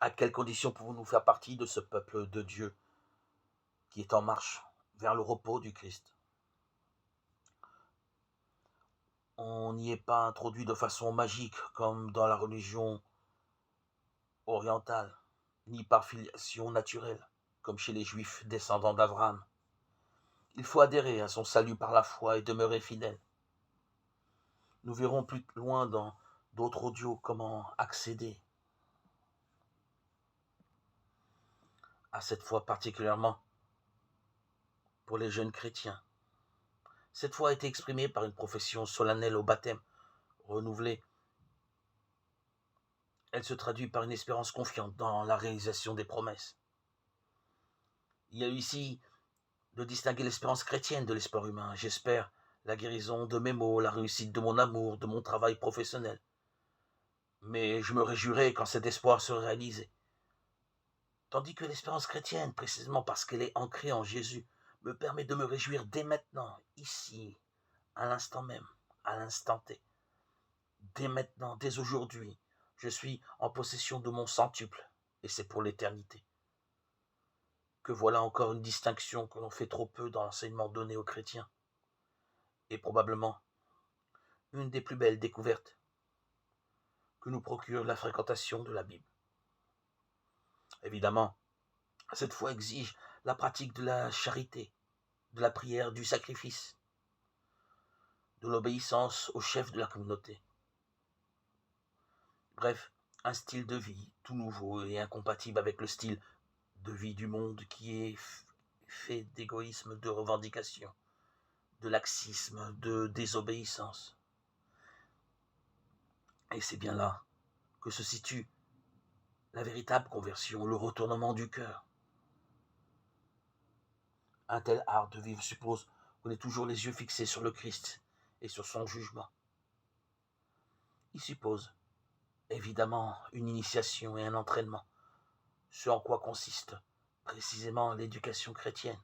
À quelles conditions pouvons-nous faire partie de ce peuple de Dieu qui est en marche vers le repos du Christ? On n'y est pas introduit de façon magique comme dans la religion orientale, ni par filiation naturelle, comme chez les Juifs descendants d'Abraham. Il faut adhérer à son salut par la foi et demeurer fidèle. Nous verrons plus loin dans d'autres audios comment accéder à cette foi, particulièrement pour les jeunes chrétiens. Cette foi a été exprimée par une profession solennelle au baptême, renouvelée. Elle se traduit par une espérance confiante dans la réalisation des promesses. Il y a eu ici de distinguer l'espérance chrétienne de l'espoir humain. J'espère la guérison de mes maux, la réussite de mon amour, de mon travail professionnel. Mais je me réjouirai quand cet espoir sera réalisé. Tandis que l'espérance chrétienne, précisément parce qu'elle est ancrée en Jésus, me permet de me réjouir dès maintenant, ici, à l'instant même, à l'instant T. Dès maintenant, dès aujourd'hui, je suis en possession de mon centuple, et c'est pour l'éternité. Que voilà encore une distinction que l'on fait trop peu dans l'enseignement donné aux chrétiens, et probablement une des plus belles découvertes que nous procure la fréquentation de la Bible. Évidemment, cette foi exige la pratique de la charité, de la prière, du sacrifice, de l'obéissance au chef de la communauté. Bref, un style de vie tout nouveau et incompatible avec le style de vie du monde qui est fait d'égoïsme, de revendication, de laxisme, de désobéissance. Et c'est bien là que se situe la véritable conversion, le retournement du cœur. Un tel art de vivre suppose qu'on ait toujours les yeux fixés sur le Christ et sur son jugement. Il suppose évidemment une initiation et un entraînement, ce en quoi consiste précisément l'éducation chrétienne.